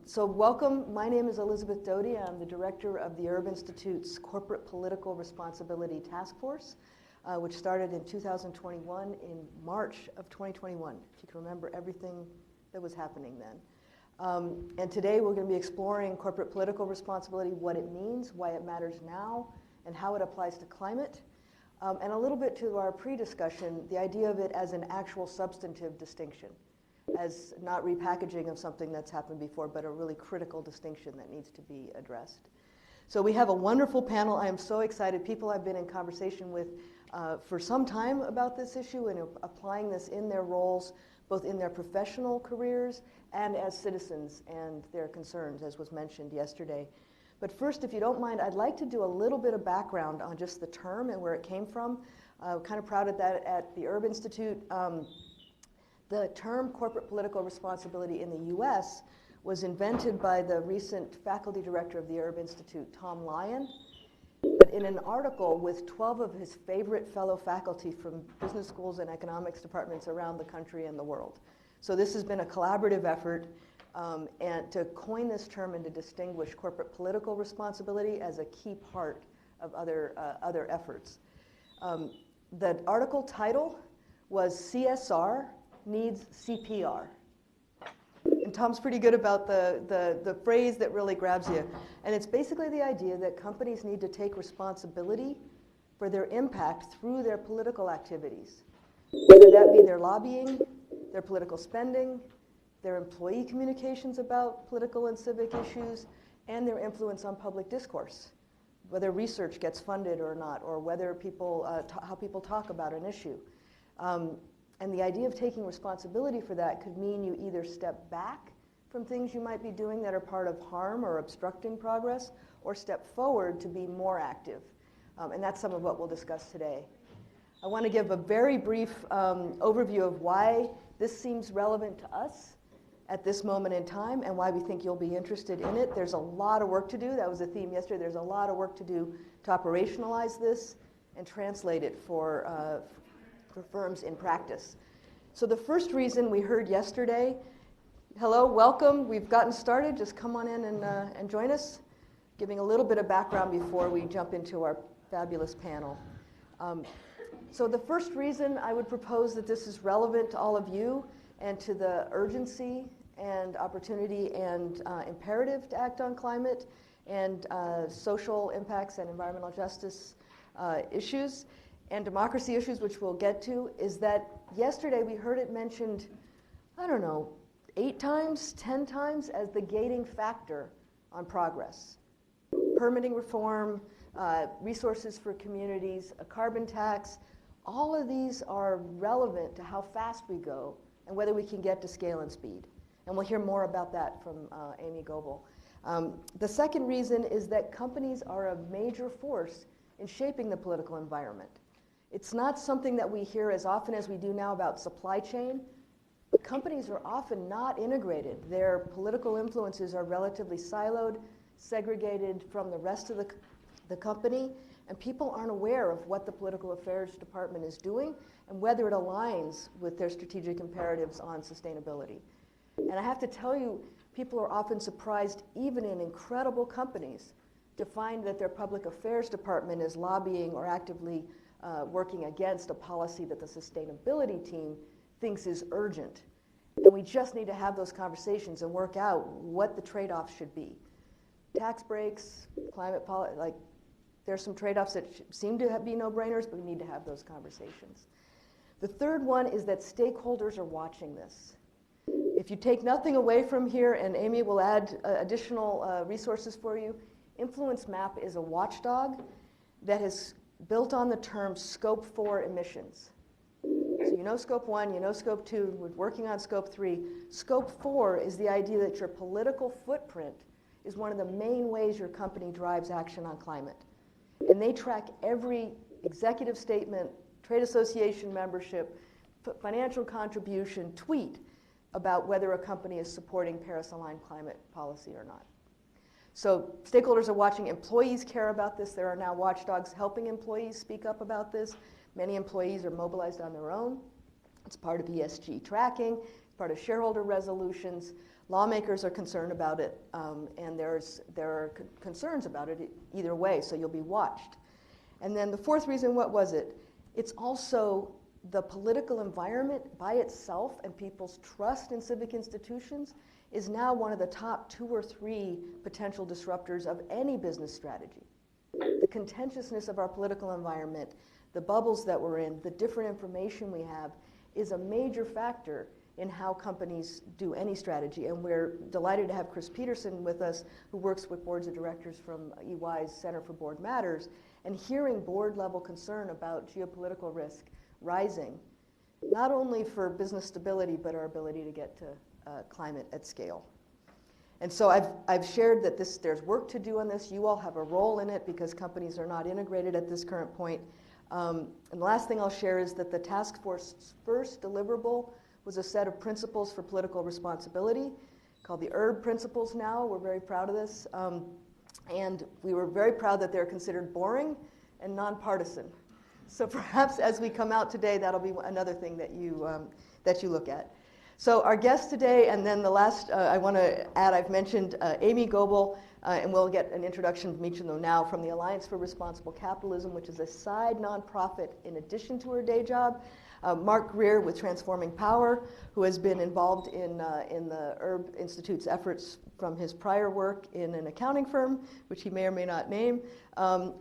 So welcome. My name is Elizabeth Doty. I'm the director of the Urb Institute's Corporate Political Responsibility Task Force, which started in 2021 in March of 2021, if you can remember everything that was happening then. And today we're going to be exploring corporate political responsibility, what it means, why it matters now, and how it applies to climate. And a little bit to our pre-discussion, the idea of it as an actual substantive distinction, as not repackaging of something that's happened before, but a really critical distinction that needs to be addressed. So we have a wonderful panel. I am so excited. People I've been in conversation with for some time about this issue and applying this in their roles, both in their professional careers and as citizens and their concerns, as was mentioned yesterday. But first, if you don't mind, I'd like to do a little bit of background on just the term and where it came from. Kind of proud of that at the Urb Institute. The term corporate political responsibility in the US was invented by the recent faculty director of the Urb Institute, Tom Lyon, but in an article with 12 of his favorite fellow faculty from business schools and economics departments around the country and the world. So this has been a collaborative effort and to coin this term and to distinguish corporate political responsibility as a key part of other efforts. The article title was CSR Needs CPR. And Tom's pretty good about the phrase that really grabs you. And it's basically the idea that companies need to take responsibility for their impact through their political activities, whether that be their lobbying, their political spending, their employee communications about political and civic issues, and their influence on public discourse, whether research gets funded or not, or whether people, how people talk about an issue. And the idea of taking responsibility for that could mean you either step back from things you might be doing that are part of harm or obstructing progress, or step forward to be more active. And that's some of what we'll discuss today. I want to give a very brief overview of why this seems relevant to us at this moment in time and why we think you'll be interested in it. There's a lot of work to do. That was a theme yesterday. There's a lot of work to do to operationalize this and translate it for firms in practice. So the first reason we heard yesterday, hello, welcome, we've gotten started, just come on in and join us, giving a little bit of background before we jump into our fabulous panel. So the first reason I would propose that this is relevant to all of you and to the urgency and opportunity and imperative to act on climate and social impacts and environmental justice issues and democracy issues, which we'll get to, is that yesterday we heard it mentioned, I don't know, 8 times, 10 times as the gating factor on progress. Permitting reform, resources for communities, a carbon tax, all of these are relevant to how fast we go and whether we can get to scale and speed. And we'll hear more about that from Amy Goebel. The second reason is that companies are a major force in shaping the political environment. It's not something that we hear as often as we do now about supply chain, but companies are often not integrated. Their political influences are relatively siloed, segregated from the rest of the company, and people aren't aware of what the political affairs department is doing and whether it aligns with their strategic imperatives on sustainability. And I have to tell you, people are often surprised, even in incredible companies, to find that their public affairs department is lobbying or actively working against a policy that the sustainability team thinks is urgent. And we just need to have those conversations and work out what the trade-offs should be. Tax breaks, climate policy, like there's some trade-offs that seem to be no-brainers, but we need to have those conversations. The third one is that stakeholders are watching this. If you take nothing away from here, and Amy will add additional resources for you, Influence Map is a watchdog that has built on the term Scope 4 emissions. So you know Scope 1, you know Scope 2, we're working on Scope 3. Scope 4 is the idea that your political footprint is one of the main ways your company drives action on climate. And they track every executive statement, trade association membership, financial contribution, tweet about whether a company is supporting Paris-aligned climate policy or not. So stakeholders are watching. Employees care about this. There are now watchdogs helping employees speak up about this. Many employees are mobilized on their own. It's part of ESG tracking. It's part of shareholder resolutions. Lawmakers are concerned about it, and there are concerns about it either way, so you'll be watched. And then the fourth reason, what was it? It's also the political environment by itself and people's trust in civic institutions is now one of the top 2 or 3 potential disruptors of any business strategy. The contentiousness of our political environment, the bubbles that we're in, the different information we have is a major factor in how companies do any strategy. And we're delighted to have Chris Peterson with us, who works with boards of directors from EY's Center for Board Matters, and hearing board level concern about geopolitical risk rising, not only for business stability, but our ability to get to climate at scale. And so I've shared that there's work to do on this. You all have a role in it because companies are not integrated at this current point. And the last thing I'll share is that the task force's first deliverable was a set of principles for political responsibility called the ERB principles now. We're very proud of this. And we were very proud that they're considered boring and nonpartisan. So perhaps as we come out today, that'll be another thing that you look at. So our guest today, and then the last I want to add, I've mentioned Amy Goebel, and we'll get an introduction from each of them now, from the Alliance for Responsible Capitalism, which is a side nonprofit in addition to her day job. Mark Greer with Transforming Power, who has been involved in the ERB Institute's efforts from his prior work in an accounting firm, which he may or may not name.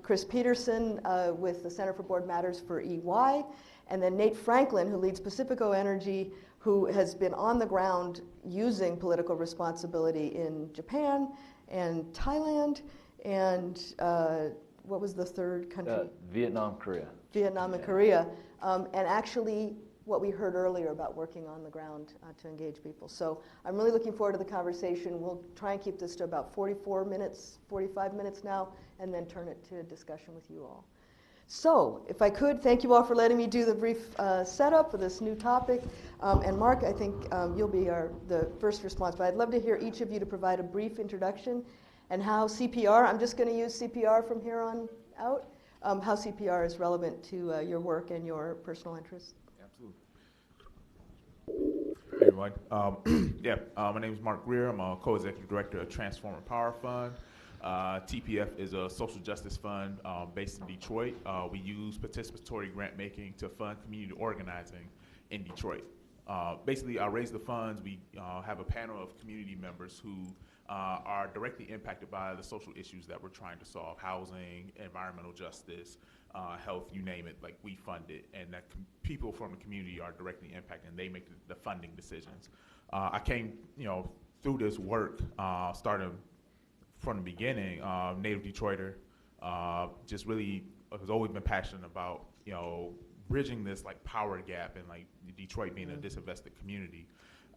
Chris Peterson with the Center for Board Matters for EY. And then Nate Franklin, who leads Pacifico Energy, who has been on the ground using political responsibility in Japan and Thailand and what was the third country? Vietnam, Korea. Vietnam and Korea. And actually what we heard earlier about working on the ground to engage people. So I'm really looking forward to the conversation. We'll try and keep this to about 45 minutes now, and then turn it to a discussion with you all. So, if I could, thank you all for letting me do the brief setup for this new topic. And Mark, I think you'll be the first response, but I'd love to hear each of you to provide a brief introduction and how CPR, I'm just going to use CPR from here on out, how CPR is relevant to your work and your personal interests. Absolutely. Hey everyone. My name is Mark Greer. I'm a co-executive director of Transforming Power Fund. TPF is a social justice fund based in Detroit. We use participatory grant making to fund community organizing in Detroit. Basically, I raise the funds. We have a panel of community members who are directly impacted by the social issues that we're trying to solve: housing, environmental justice, health, you name it. Like, we fund it, and that people from the community are directly impacted, and they make the funding decisions. I came, through this work, started from the beginning, native Detroiter, just really has always been passionate about, bridging this power gap and Detroit being a disinvested community.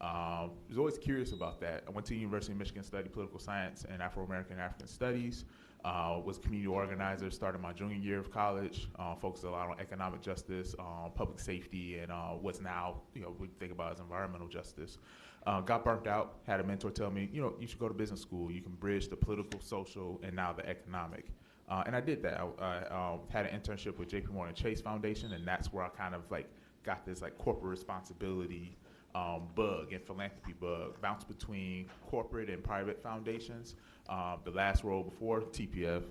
Was always curious about that. I went to the University of Michigan, studied political science and Afro-American African studies. Was a community organizer, started my junior year of college, focused a lot on economic justice, public safety, and what's now, we think about as environmental justice. Got burnt out, had a mentor tell me, you should go to business school. You can bridge the political, social, and now the economic. And I did that. I had an internship with JP Morgan Chase Foundation, and that's where I kind of got this corporate responsibility bug and philanthropy bug, bounced between corporate and private foundations. The last role before TPF,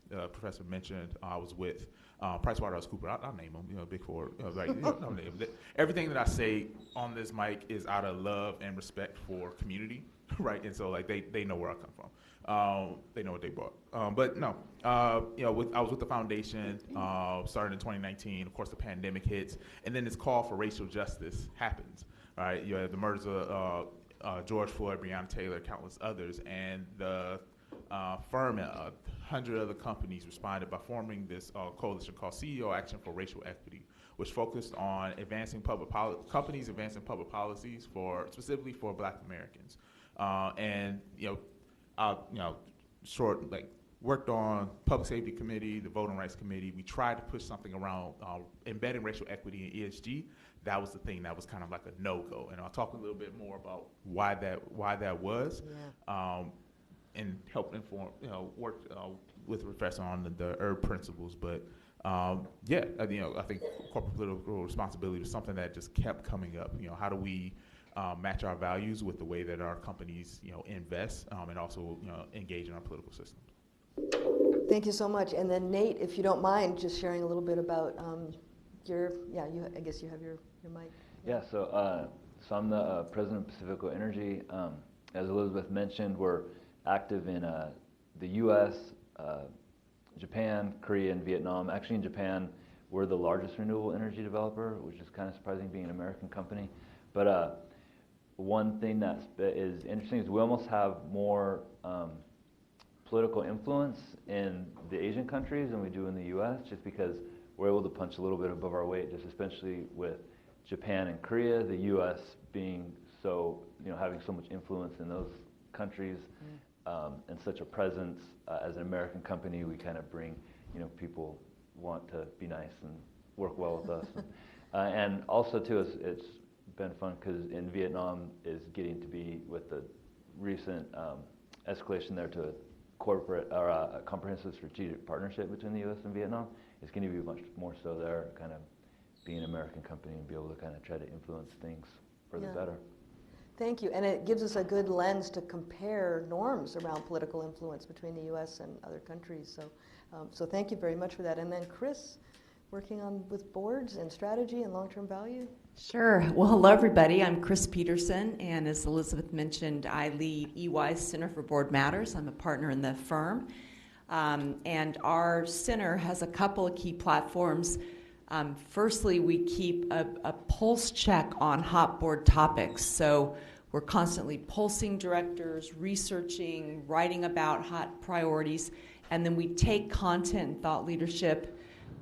the professor mentioned, I was with PricewaterhouseCoopers. I'll name them, Big Four. I'll name them. Everything that I say on this mic is out of love and respect for community, right? And so they know where I come from. They know what they brought. But no, I was with the foundation, started in 2019. Of course, the pandemic hits, and then this call for racial justice happens. Right, you have the murders of George Floyd, Breonna Taylor, countless others, and the firm and 100 other companies responded by forming this coalition called CEO Action for Racial Equity, which focused on advancing public policies specifically for Black Americans, worked on Public Safety Committee, the Voting Rights Committee. We tried to push something around embedding racial equity in ESG. That was the thing that was kind of a no-go, and I'll talk a little bit more about why that was, and help inform, work with the professor on the ERB principles. But I think corporate political responsibility was something that just kept coming up. How do we match our values with the way that our companies, invest, and also, engage in our political system. Thank you so much. And then Nate, if you don't mind, just sharing a little bit about I guess you have your mic. Yeah, so I'm the president of Pacifico Energy. As Elizabeth mentioned, we're active in the U.S., Japan, Korea, and Vietnam. Actually, in Japan, we're the largest renewable energy developer, which is kind of surprising being an American company. But one thing that is interesting is we almost have more political influence in the Asian countries than we do in the U.S., just because we're able to punch a little bit above our weight, just especially with Japan and Korea, the U.S. being so, having so much influence in those countries, and such a presence. As an American company, we kind of bring, people want to be nice and work well with us. And also, too, it's been fun because in Vietnam is getting to be, with the recent escalation there to a corporate or a comprehensive strategic partnership between the U.S. and Vietnam, it's going to be much more so there, kind of being an American company and be able to kind of try to influence things for the better. Thank you. And it gives us a good lens to compare norms around political influence between the U.S. and other countries. So thank you very much for that. And then Chris, working with boards and strategy and long-term value. Sure. Well, hello, everybody. I'm Chris Peterson, and as Elizabeth mentioned, I lead EY's Center for Board Matters. I'm a partner in the firm. And our center has a couple of key platforms. Firstly, we keep a pulse check on hot board topics. So we're constantly pulsing directors, researching, writing about hot priorities, and then we take content and thought leadership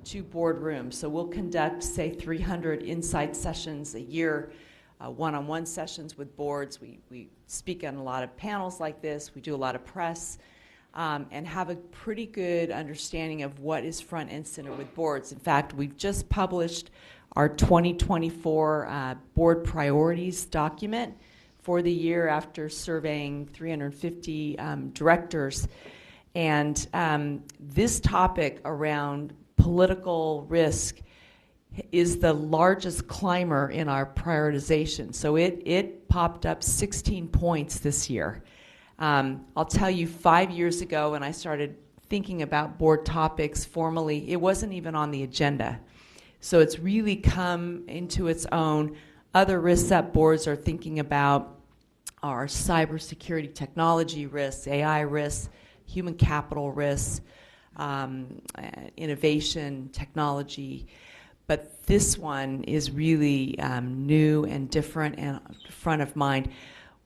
to boardrooms. So we'll conduct, say, 300 insight sessions a year, one-on-one sessions with boards. We speak on a lot of panels like this. We do a lot of press. And have a pretty good understanding of what is front and center with boards. In fact, we've just published our 2024 board priorities document for the year after surveying 350 directors. And this topic around political risk is the largest climber in our prioritization. So it popped up 16 points this year. I'll tell you, 5 years ago when I started thinking about board topics formally, it wasn't even on the agenda. So it's really come into its own. Other risks that boards are thinking about are cybersecurity technology risks, AI risks, human capital risks, innovation, technology. But this one is really new and different and front of mind.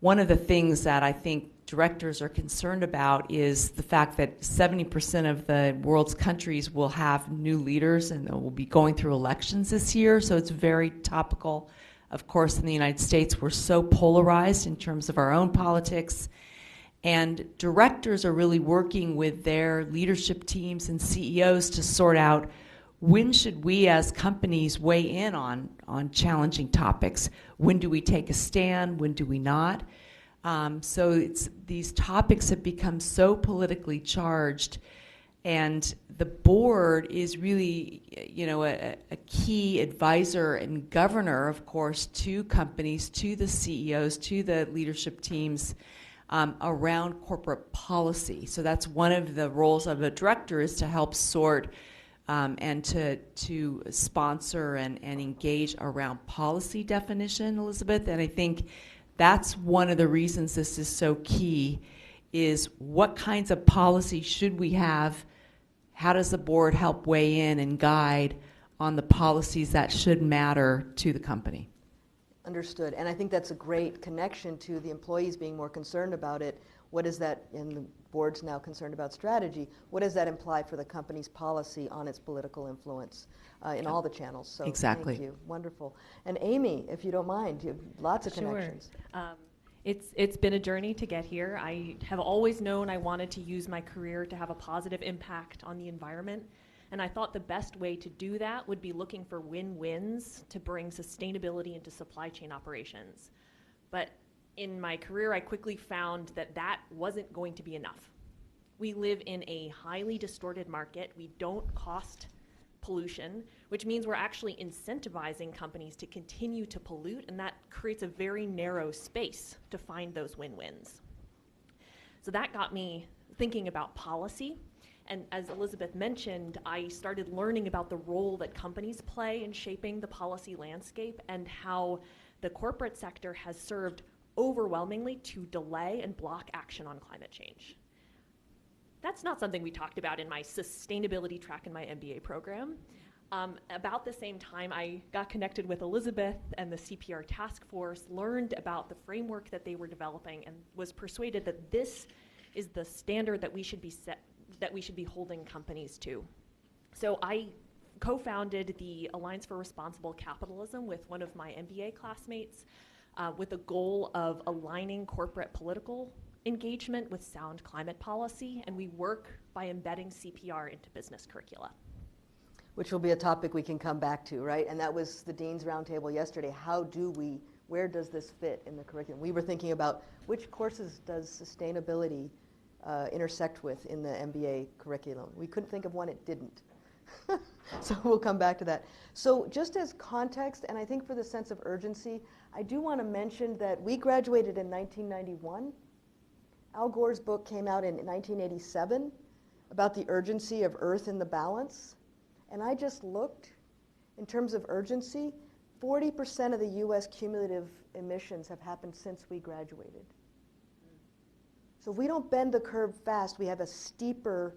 One of the things that I think directors are concerned about is the fact that 70% of the world's countries will have new leaders and will be going through elections this year, so it's very topical. Of course, in the United States, we're so polarized in terms of our own politics, and directors are really working with their leadership teams and CEOs to sort out when should we as companies weigh in on challenging topics. When do we take a stand? When do we not? So these topics have become so politically charged, and the board is really, a key advisor and governor, of course, to companies, to the CEOs, to the leadership teams around corporate policy. So that's one of the roles of a director, is to help sort and to sponsor and engage around policy definition, Elizabeth. And I think that's one of the reasons this is so key, is what kinds of policy should we have? How does the board help weigh in and guide on the policies that should matter to the company? Understood. And I think that's a great connection to the employees being more concerned about it. What is that, and the board's now concerned about strategy, what does that imply for the company's policy on its political influence in all the channels? So exactly. Thank you. Wonderful. And Amy, if you don't mind, you have lots of connections. It's been a journey to get here. I have always known I wanted to use my career to have a positive impact on the environment, and I thought the best way to do that would be looking for win-wins to bring sustainability into supply chain operations. But in my career, I quickly found that that wasn't going to be enough. We live in a highly distorted market. We don't cost pollution, which means we're actually incentivizing companies to continue to pollute, and that creates a very narrow space to find those win-wins. So that got me thinking about policy. And as Elizabeth mentioned, I started learning about the role that companies play in shaping the policy landscape and how the corporate sector has served overwhelmingly to delay and block action on climate change. That's not something we talked about in my sustainability track in my MBA program. About the same time, I got connected with Elizabeth and the CPR task force, learned about the framework that they were developing, and was persuaded that this is the standard that we should be holding companies to. So I co-founded the Alliance for Responsible Capitalism with one of my MBA classmates with the goal of aligning corporate political engagement with sound climate policy, and we work by embedding CPR into business curricula. Which will be a topic we can come back to, right? And that was the Dean's Roundtable yesterday. Where does this fit in the curriculum? We were thinking about which courses does sustainability intersect with in the MBA curriculum. We couldn't think of one it didn't. So we'll come back to that. So just as context, and I think for the sense of urgency, I do want to mention that we graduated in 1991. Al Gore's book came out in 1987 about the urgency of Earth in the balance. And I just looked, in terms of urgency, 40% of the US cumulative emissions have happened since we graduated. So if we don't bend the curve fast, we have a steeper,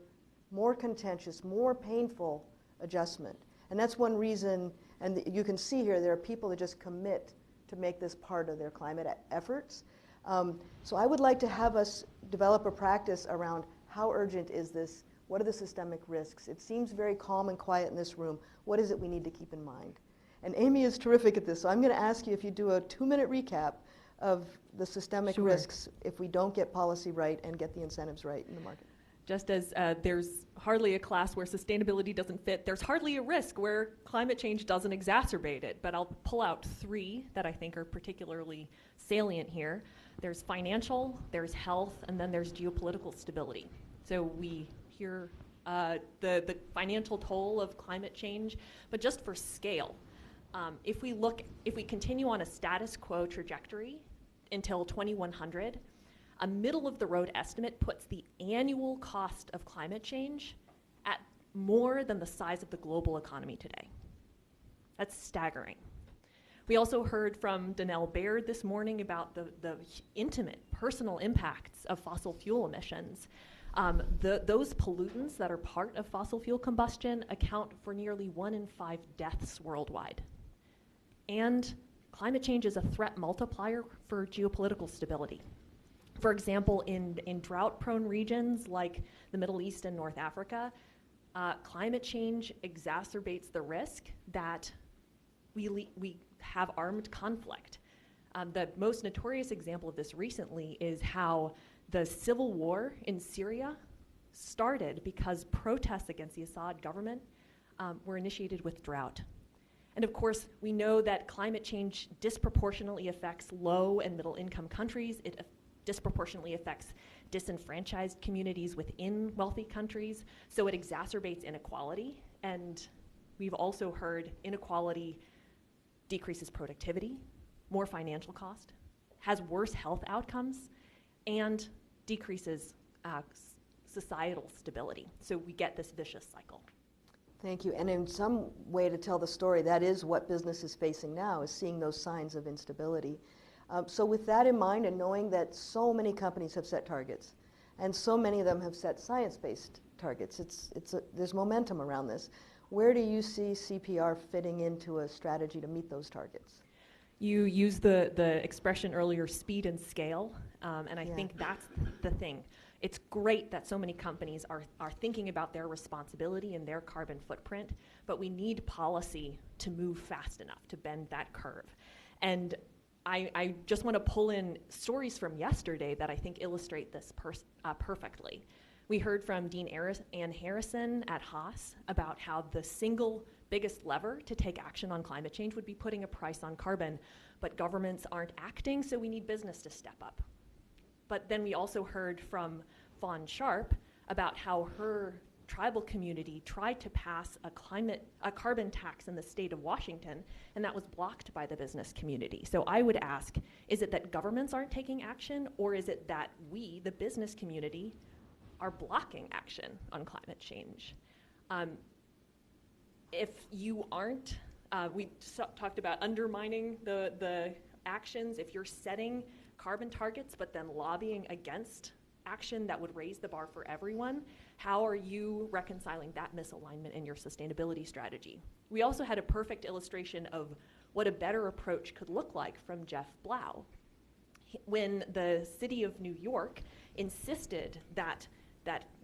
more contentious, more painful adjustment. And that's one reason, and you can see here, there are people that just commit to make this part of their climate efforts. So I would like to have us develop a practice around how urgent is this? What are the systemic risks? It seems very calm and quiet in this room. What is it we need to keep in mind? And Amy is terrific at this, so I'm going to ask you if you do a 2-minute recap of the systemic Sure. risks if we don't get policy right and get the incentives right in the market. Just as there's hardly a class where sustainability doesn't fit, there's hardly a risk where climate change doesn't exacerbate it. But I'll pull out 3 that I think are particularly salient here. There's financial, there's health, and then there's geopolitical stability. So we hear the financial toll of climate change, but just for scale. If we continue on a status quo trajectory until 2100, a middle-of-the-road estimate puts the annual cost of climate change at more than the size of the global economy today. That's staggering. We also heard from Danelle Baird this morning about the intimate, personal impacts of fossil fuel emissions. Those pollutants that are part of fossil fuel combustion account for nearly 1 in 5 deaths worldwide. And climate change is a threat multiplier for geopolitical stability. For example, in drought-prone regions like the Middle East and North Africa, climate change exacerbates the risk that we have armed conflict. The most notorious example of this recently is how the civil war in Syria started because protests against the Assad government were initiated with drought. And of course, we know that climate change disproportionately affects low and middle income countries. It disproportionately affects disenfranchised communities within wealthy countries. So it exacerbates inequality. And we've also heard inequality decreases productivity, more financial cost, has worse health outcomes, and decreases societal stability. So we get this vicious cycle. Thank you. And in some way to tell the story, that is what business is facing now, is seeing those signs of instability. So with that in mind, and knowing that so many companies have set targets, and so many of them have set science-based targets, there's momentum around this. Where do you see CPR fitting into a strategy to meet those targets? You used the expression earlier, speed and scale, and I think that's the thing. It's great that so many companies are thinking about their responsibility and their carbon footprint, but we need policy to move fast enough to bend that curve. And I just want to pull in stories from yesterday that I think illustrate this perfectly. We heard from Dean Ann Harrison at Haas about how the single biggest lever to take action on climate change would be putting a price on carbon, but governments aren't acting, so we need business to step up. But then we also heard from Fawn Sharp about how her tribal community tried to pass a carbon tax in the state of Washington, and that was blocked by the business community. So I would ask, is it that governments aren't taking action, or is it that we, the business community, are blocking action on climate change? If you aren't, we talked about undermining the actions. If you're setting carbon targets but then lobbying against action that would raise the bar for everyone, how are you reconciling that misalignment in your sustainability strategy? We also had a perfect illustration of what a better approach could look like from Jeff Blau. When the city of New York insisted that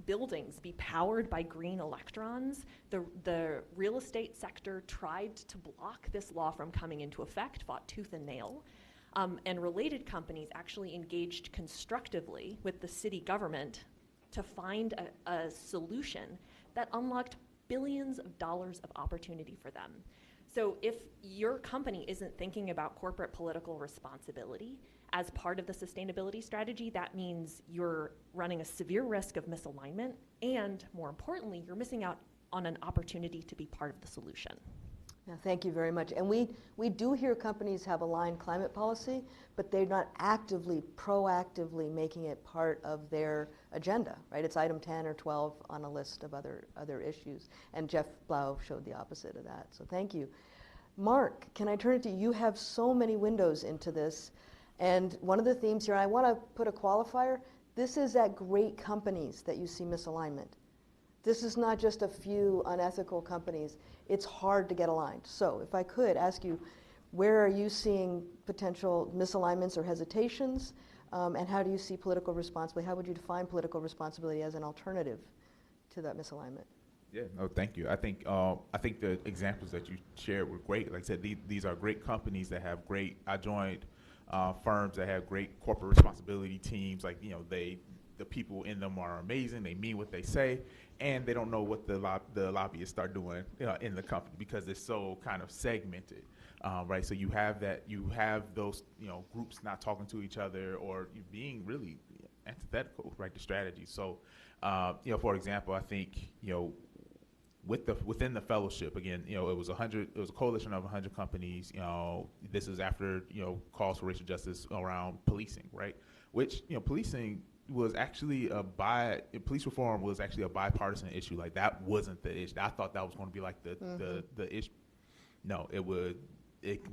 buildings be powered by green electrons, the real estate sector tried to block this law from coming into effect, fought tooth and nail. And related companies actually engaged constructively with the city government to find a solution that unlocked billions of dollars of opportunity for them. So if your company isn't thinking about corporate political responsibility as part of the sustainability strategy, that means you're running a severe risk of misalignment, and more importantly, you're missing out on an opportunity to be part of the solution. Yeah, thank you very much. And we do hear companies have aligned climate policy, but they're not actively, proactively making it part of their agenda, right? It's item 10 or 12 on a list of other issues. And Jeff Blau showed the opposite of that. So thank you. Mark, can I turn it to you? You have so many windows into this. And one of the themes here, I want to put a qualifier. This is at great companies that you see misalignment. This is not just a few unethical companies. It's hard to get aligned. So if I could ask you, where are you seeing potential misalignments or hesitations? And how do you see political responsibility? How would you define political responsibility as an alternative to that misalignment? Yeah, no, thank you. I think the examples that you shared were great. Like I said, these are great companies that have great. I joined firms that have great corporate responsibility teams. Like, you know, the people in them are amazing. They mean what they say, and they don't know what the lobbyists start doing, you know, in the company, because it's so kind of segmented, right? So you have those, you know, groups not talking to each other, or you being really antithetical, right, to strategy. So, you know, for example, I think, you know, within the fellowship, again, you know, it was a coalition of 100 companies. You know, this is after, you know, calls for racial justice around policing, right? Which, you know, policing was actually police reform was actually a bipartisan issue. Like, that wasn't the issue. I thought that was going to be like the issue. No,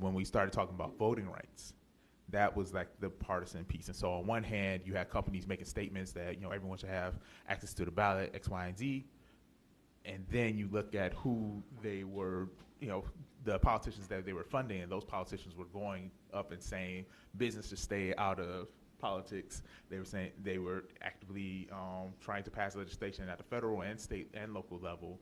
when we started talking about voting rights, that was like the partisan piece. And so on one hand, you had companies making statements that, you know, everyone should have access to the ballot, X, Y, and Z. And then you look at who they were, you know, the politicians that they were funding, and those politicians were going up and saying business should stay out of politics. They were saying they were actively trying to pass legislation at the federal and state and local level,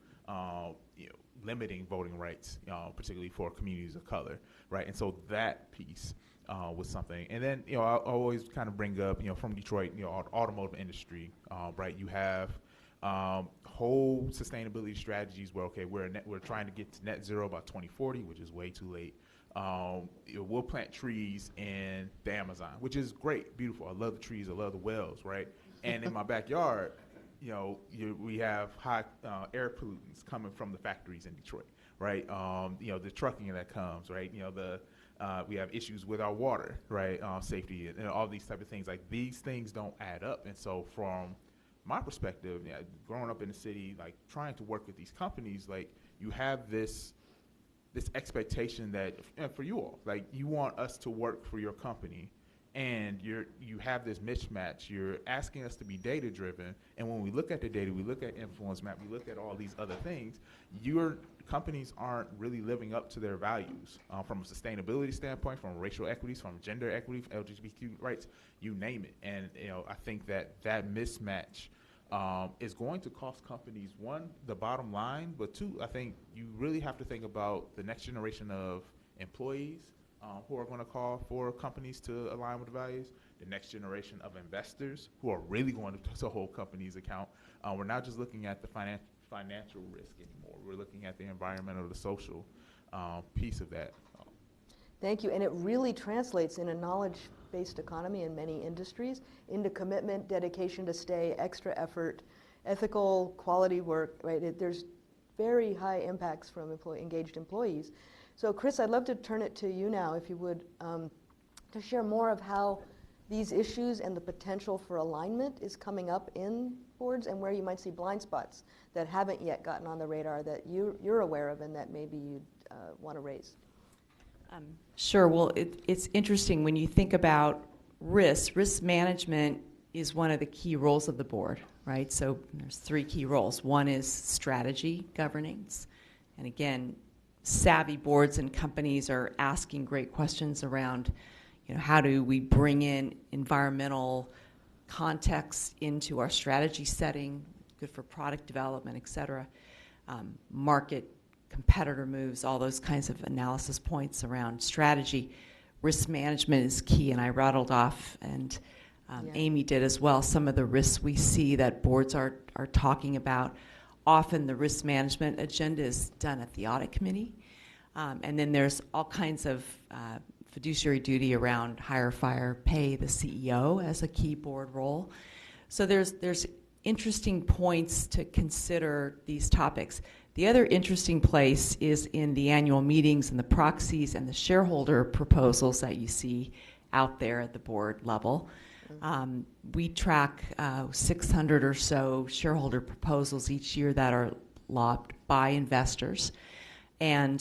you know, limiting voting rights, particularly for communities of color, right? And so that piece was something. And then, you know, I always kind of bring up, you know, from Detroit, you know, automotive industry, right? You have whole sustainability strategies where, okay, we're trying to get to net zero by 2040, which is way too late. You know, we'll plant trees in the Amazon, which is great, beautiful. I love the trees, I love the wells, right? And in my backyard, you know, we have high air pollutants coming from the factories in Detroit, right? You know, the trucking that comes, right? You know, we have issues with our water, right? Safety and all these type of things. Like, these things don't add up. And so from my perspective, growing up in the city, like, trying to work with these companies, like, you have this expectation that, for you all, like, you want us to work for your company, and you have this mismatch. You're asking us to be data driven, and when we look at the data, we look at influence map, we look at all these other things, your companies aren't really living up to their values from a sustainability standpoint, from racial equities, from gender equity, LGBTQ rights, you name it. And, you know, I think that mismatch is going to cost companies, one, the bottom line, but two, I think you really have to think about the next generation of employees who are going to call for companies to align with the values, the next generation of investors who are really going to hold companies account. We're not just looking at the financial risk anymore. We're looking at the environmental, the social piece of that. Thank you. And it really translates in a knowledge-based economy in many industries into commitment, dedication to stay, extra effort, ethical, quality work, right? There's very high impacts from engaged employees. So Chris, I'd love to turn it to you now, if you would, to share more of how these issues and the potential for alignment is coming up in boards, and where you might see blind spots that haven't yet gotten on the radar that you're aware of and that maybe you'd want to raise. Sure. Well, it's interesting when you think about risk. Risk management is one of the key roles of the board, right? So there's 3 key roles. One is strategy governance. And again, savvy boards and companies are asking great questions around, how do we bring in environmental context into our strategy setting, good for product development, et cetera. Market, competitor moves, all those kinds of analysis points around strategy. Risk management is key, and I rattled off, and Amy did as well, some of the risks we see that boards are talking about. Often the risk management agenda is done at the audit committee, and then there's all kinds of fiduciary duty around hire, fire, pay the CEO as a key board role. So there's interesting points to consider these topics. The other interesting place is in the annual meetings and the proxies and the shareholder proposals that you see out there at the board level. We track 600 or so shareholder proposals each year that are lobbed by investors. And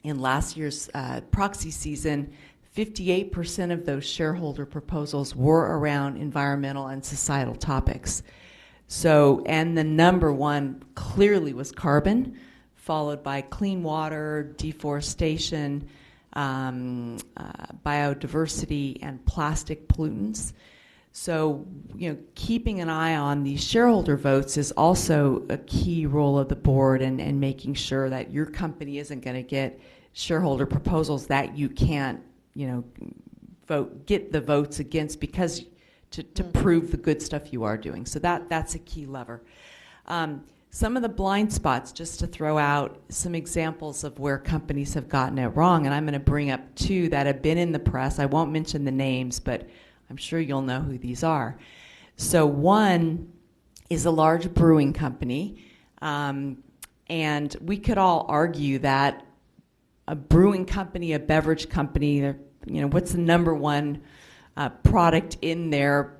in last year's proxy season, 58% of those shareholder proposals were around environmental and societal topics. So, and the number one clearly was carbon, followed by clean water, deforestation, biodiversity, and plastic pollutants. So, keeping an eye on these shareholder votes is also a key role of the board, and making sure that your company isn't going to get shareholder proposals that you can't, get the votes against because to prove the good stuff you are doing. So that's a key lever. Some of the blind spots, just to throw out some examples of where companies have gotten it wrong, and I'm going to bring up 2 that have been in the press. I won't mention the names, but I'm sure you'll know who these are. So one is a large brewing company, and we could all argue that a brewing company, a beverage company, what's the number one product in their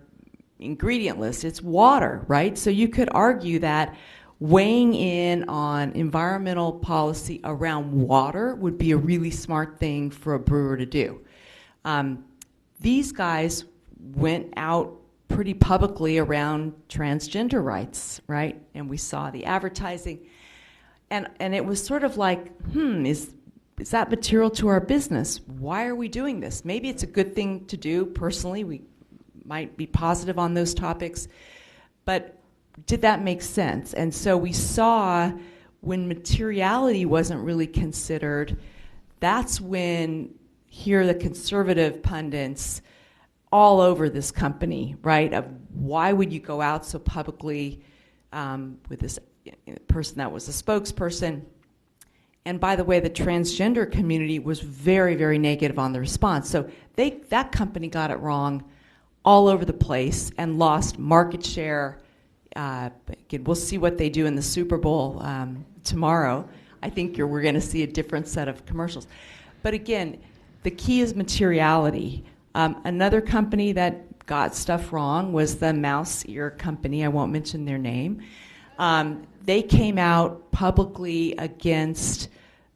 ingredient list? It's water, right? So you could argue that weighing in on environmental policy around water would be a really smart thing for a brewer to do. These guys went out pretty publicly around transgender rights, right? And we saw the advertising. And it was sort of like, is that material to our business? Why are we doing this? Maybe it's a good thing to do. Personally, we might be positive on those topics. But did that make sense? And so we saw when materiality wasn't really considered, that's when here the conservative pundits all over this company, right, of why would you go out so publicly with this person that was a spokesperson. And by the way, the transgender community was very, very negative on the response. So that company got it wrong all over the place and lost market share. Again, we'll see what they do in the Super Bowl tomorrow. I think we're going to see a different set of commercials. But again, the key is materiality. Another company that got stuff wrong was the Mouse Ear Company. I won't mention their name. They came out publicly against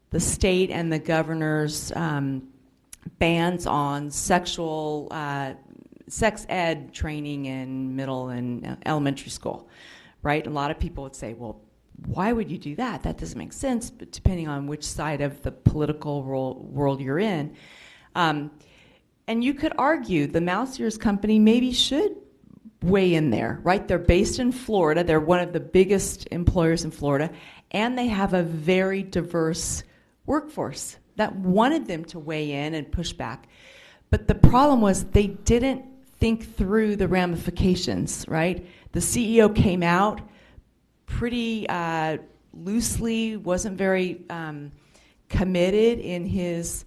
the state and the governor's bans on sex ed training in middle and elementary school, right? A lot of people would say, well, why would you do that? That doesn't make sense, but depending on which side of the political world you're in. And you could argue the Mouse Ears Company maybe should weigh in there, right? They're based in Florida. They're one of the biggest employers in Florida, and they have a very diverse workforce that wanted them to weigh in and push back. But the problem was they didn't think through the ramifications, right? The CEO came out pretty loosely, wasn't very committed in his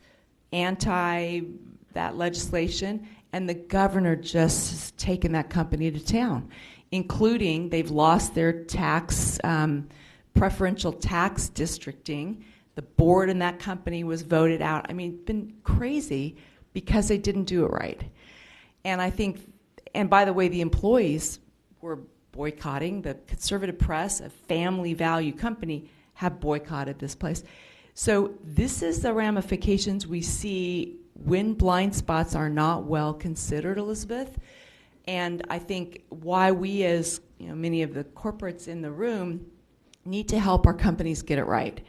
that legislation, And the governor just has taken that company to town, including they've lost their preferential tax districting. The board in that company was voted out. I mean, it's been crazy because they didn't do it right. And I think, and by the way, the employees were boycotting. The conservative press, a family value company, have boycotted this place. So this is the ramifications we see when blind spots are not well considered, Elizabeth. And I think why we, as many of the corporates in the room, need to help our companies get it right.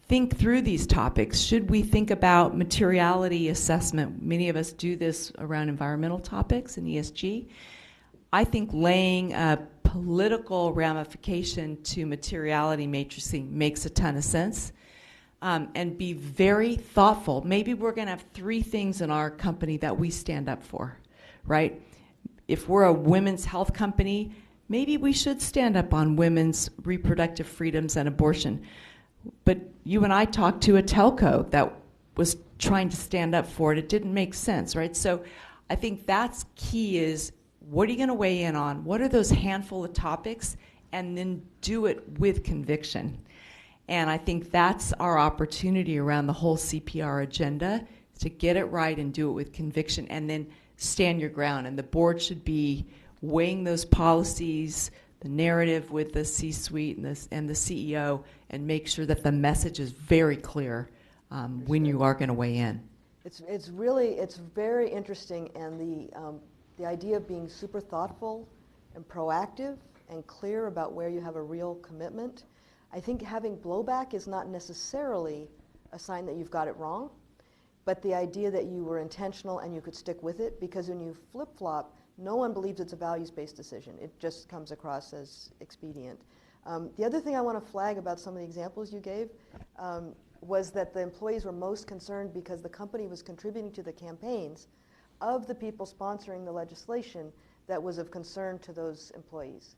Think through these topics. Should we think about materiality assessment? Many of us do this around environmental topics and ESG. I think laying a political ramification to materiality matrixing makes a ton of sense. And be very thoughtful. Maybe we're going to have 3 things in our company that we stand up for, right? If we're a women's health company, maybe we should stand up on women's reproductive freedoms and abortion. But you and I talked to a telco that was trying to stand up for it. It didn't make sense, right? So I think that's key is what are you going to weigh in on? What are those handful of topics? And then do it with conviction. And I think that's our opportunity around the whole CPR agenda, to get it right and do it with conviction and then stand your ground. And the board should be weighing those policies, the narrative with the C-suite and the CEO, and make sure that the message is very clear when you are going to weigh in. It's very interesting, and the idea of being super thoughtful and proactive and clear about where you have a real commitment. I think having blowback is not necessarily a sign that you've got it wrong, but the idea that you were intentional and you could stick with it, because when you flip-flop, no one believes it's a values-based decision. It just comes across as expedient. The other thing I want to flag about some of the examples you gave was that the employees were most concerned because the company was contributing to the campaigns of the people sponsoring the legislation that was of concern to those employees.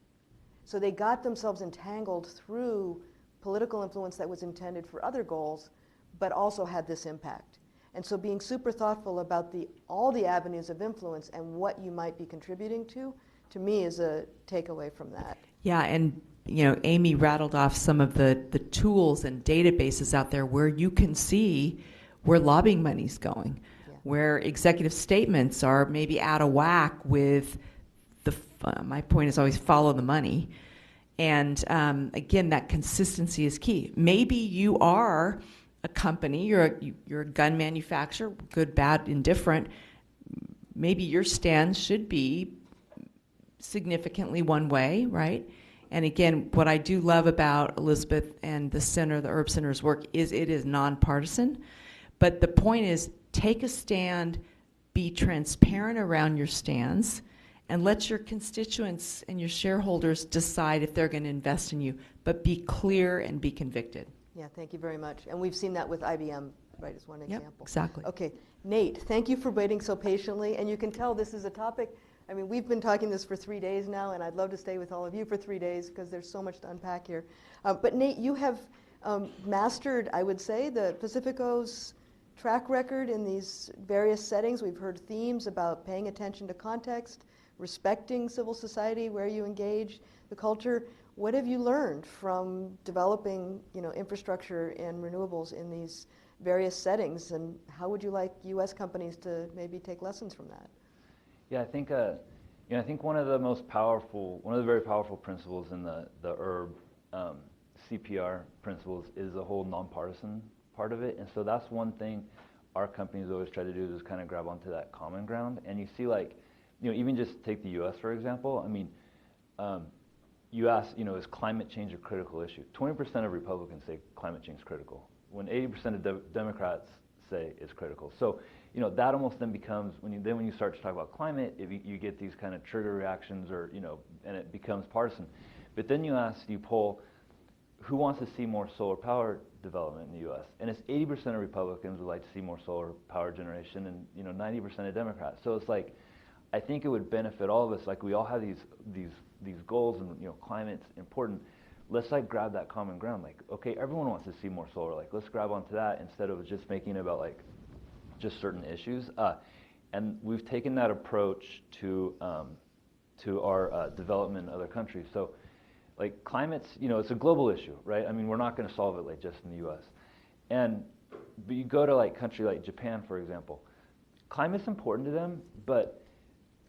So they got themselves entangled through political influence that was intended for other goals, but also had this impact. And so being super thoughtful about all the avenues of influence and what you might be contributing to me is a takeaway from that. Yeah, and Amy rattled off some of the tools and databases out there where you can see where lobbying money's going, where executive statements are maybe out of whack with my point is always follow the money. And again, that consistency is key. Maybe you are a company, you're a gun manufacturer, good, bad, indifferent. Maybe your stance should be significantly one way, right? And again, what I do love about Elizabeth and the center, the Herb Center's work, is it is nonpartisan. But the point is, take a stand, be transparent around your stands, and let your constituents and your shareholders decide if they're going to invest in you. But be clear and be convicted. Yeah, thank you very much. And we've seen that with IBM, right, as one example. Yep, exactly. Okay, Nate, thank you for waiting so patiently. And you can tell this is a topic, I mean, we've been talking this for 3 days now, and I'd love to stay with all of you for 3 days because there's so much to unpack here. But Nate, you have mastered, I would say, the Pacifico's track record in these various settings. We've heard themes about paying attention to context, respecting civil society, where you engage, the culture. What have you learned from developing, infrastructure and renewables in these various settings, and how would you like U.S. companies to maybe take lessons from that? Yeah, I think I think one of the very powerful principles in the Herb CPR principles is the whole nonpartisan part of it, and so that's one thing our companies always try to do is kind of grab onto that common ground. And you see, even just take the U.S. for example. I mean, you ask, is climate change a critical issue? 20% of Republicans say climate change is critical, when 80% of Democrats say it's critical. So, that almost then becomes, when you start to talk about climate, you get these kind of trigger reactions and it becomes partisan. But then you poll, who wants to see more solar power development in the U.S.? And it's 80% of Republicans would like to see more solar power generation, and 90% of Democrats. So it's like, I think it would benefit all of us. Like, we all have these goals, and climate's important. Let's grab that common ground. Okay, everyone wants to see more solar. Let's grab onto that instead of just making it about just certain issues. And we've taken that approach to our development in other countries. So, like climate's, it's a global issue, right? I mean, we're not going to solve it like just in the U.S. But you go to like country like Japan, for example, climate's important to them, but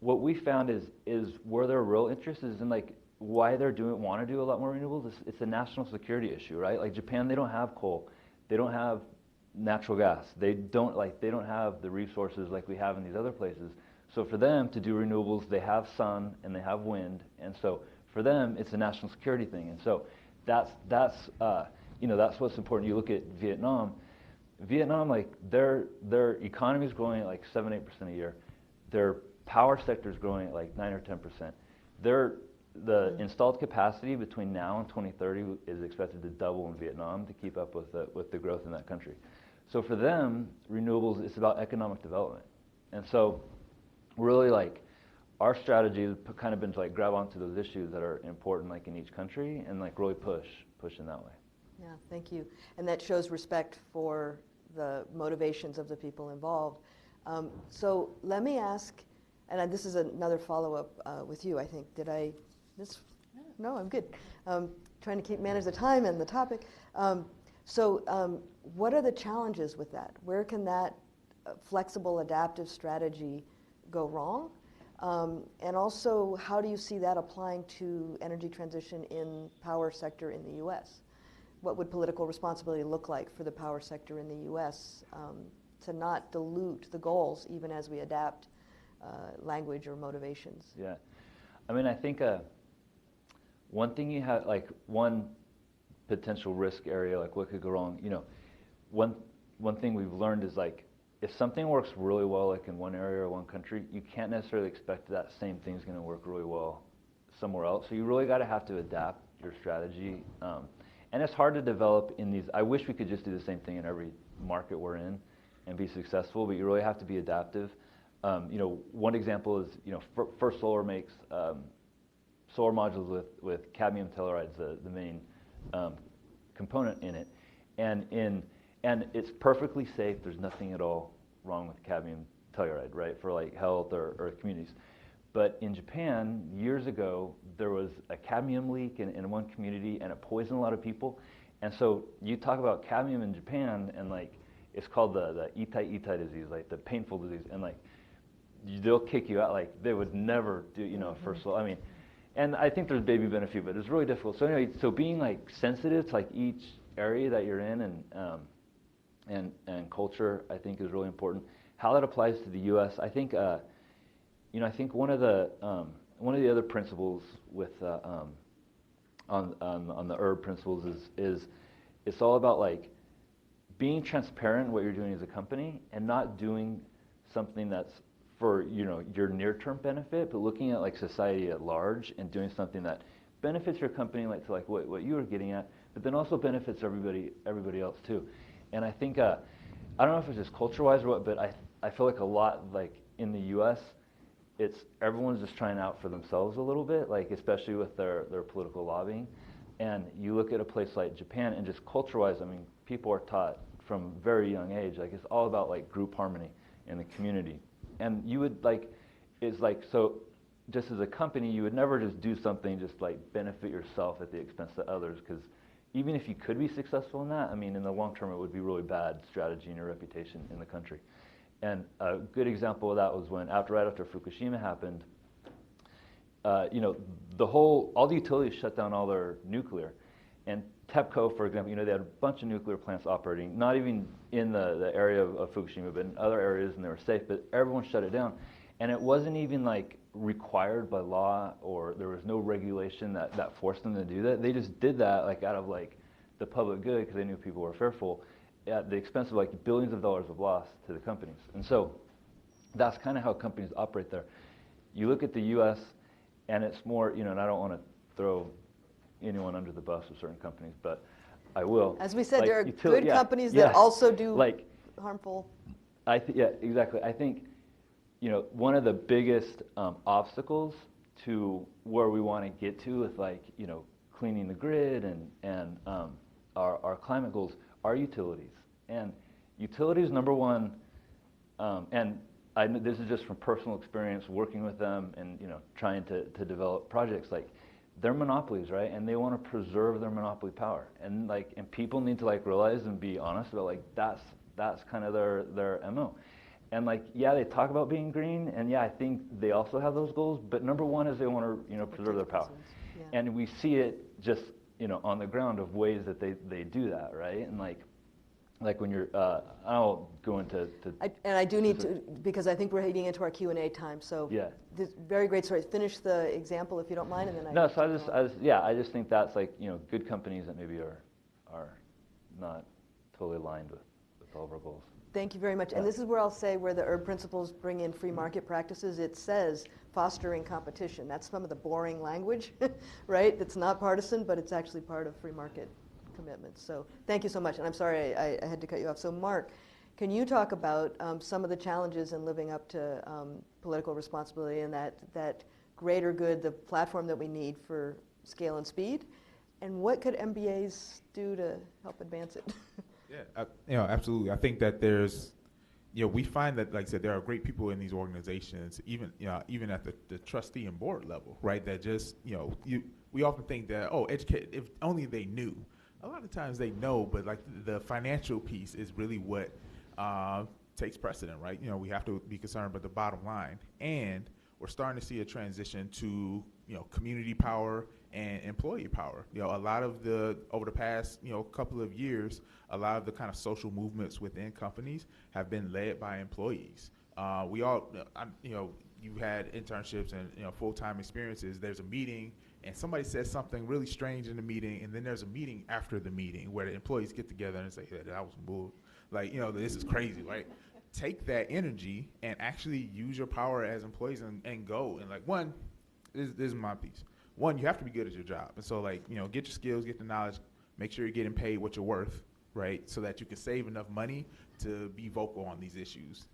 what we found is where their real interest is in like why they're want to do a lot more renewables. It's a national security issue, right? Like Japan, they don't have coal, they don't have natural gas, they don't have the resources like we have in these other places. So for them to do renewables, they have sun and they have wind, and so for them it's a national security thing. And so that's what's important. You look at Vietnam, like their economy is growing at like 7-8% a year. Their power sector is growing at like 9 or 10%. The installed capacity between now and 2030 is expected to double in Vietnam to keep up with the growth in that country. So for them, renewables, it's about economic development. And so really like our strategy has kind of been to like grab onto those issues that are important like in each country and like really push in that way. Yeah, thank you. And that shows respect for the motivations of the people involved. So let me ask, and this is another follow-up with you, I think. No, I'm good. Trying to manage the time and the topic. So what are the challenges with that? Where can that flexible, adaptive strategy go wrong? And also, how do you see that applying to energy transition in power sector in the U.S.? What would political responsibility look like for the power sector in the U.S. To not dilute the goals even as we adapt language or motivations? Yeah, I mean, I think one thing you have, like one potential risk area, like what could go wrong, one thing we've learned is like, if something works really well like in one area or one country, you can't necessarily expect that same thing's going to work really well somewhere else. So you really got to have to adapt your strategy. And it's hard to develop in these. I wish we could just do the same thing in every market we're in and be successful, but you really have to be adaptive. One example is, First Solar makes solar modules with cadmium tellurides, the main component in it, and it's perfectly safe. There's nothing at all wrong with cadmium telluride, right, for like health or communities. But in Japan, years ago, there was a cadmium leak in one community, and it poisoned a lot of people. And so you talk about cadmium in Japan, and like it's called the itai disease, like the painful disease, and like they'll kick you out. Like they would never do, First Solar. I mean, and I think there's baby benefit, but it's really difficult. So anyway, so being like sensitive to like each area that you're in and culture, I think is really important. How that applies to the U.S., I think. I think one of the other principles with on the ERB principles is it's all about like being transparent in what you're doing as a company and not doing something that's for your near-term benefit, but looking at like society at large and doing something that benefits your company, like to like what you were getting at, but then also benefits everybody else too. And I think I don't know if it's just culture-wise or what, but I feel like a lot like in the U.S. everyone's just trying out for themselves a little bit, like especially with their political lobbying. And you look at a place like Japan, and just culture-wise, I mean, people are taught from a very young age, like it's all about like group harmony in the community. And you would so just as a company, you would never just do something just like benefit yourself at the expense of others, because even if you could be successful in that, I mean, in the long term, it would be really bad strategy in your reputation in the country. And a good example of that was when right after Fukushima happened, all the utilities shut down all their nuclear. And TEPCO, for example, they had a bunch of nuclear plants operating, not even in the area of Fukushima, but in other areas, and they were safe, but everyone shut it down. And it wasn't even like required by law, or there was no regulation that forced them to do that. They just did that like out of like the public good, because they knew people were fearful, at the expense of like billions of dollars of loss to the companies. And so that's kind of how companies operate there. You look at the U.S., and it's more, and I don't want to throw anyone under the bus with certain companies, but I will. As we said, like, there are good companies that also do like harmful. Yeah, exactly. I think, one of the biggest obstacles to where we want to get to with like, cleaning the grid and our climate goals are utilities. And utilities, number one, and this is just from personal experience working with them and trying to develop projects. Like, they're monopolies, right? And they want to preserve their monopoly power. And people need to realize and be honest about that's kind of their MO. And they talk about being green, and I think they also have those goals. But number one is they want to preserve their power. Yeah. And we see it just on the ground of ways that they do that, right? And like when you're, I'll go into. I do need to, because I think we're heading into our Q&A time. So yeah, this very great story. Finish the example if you don't mind, and then no. So I just think that's good companies that maybe are not totally aligned with all of our goals. Thank you very much. And this is where I'll say where the URB principles bring in free market practices. It says fostering competition. That's some of the boring language, right? That's not partisan, but it's actually part of free market commitments. So thank you so much. And I'm sorry I had to cut you off. So Mark, can you talk about some of the challenges in living up to political responsibility and that greater good, the platform that we need for scale and speed? And what could MBAs do to help advance it? Yeah, absolutely. I think that there's, we find that, like I said, there are great people in these organizations, even at the trustee and board level, right? That just, we often think that, educate, if only they knew. A lot of times they know, but the financial piece is really what takes precedent, right? We have to be concerned about the bottom line. And we're starting to see a transition to, community power and employee power. A lot of over the past, couple of years, a lot of the kind of social movements within companies have been led by employees. You had internships and, full-time experiences. There's a meeting and somebody says something really strange in the meeting, and then there's a meeting after the meeting where the employees get together and say, hey, that was bull. This is crazy, right? Take that energy and actually use your power as employees and go. And this is my piece. One, you have to be good at your job. And so get your skills, get the knowledge, make sure you're getting paid what you're worth, right? So that you can save enough money to be vocal on these issues.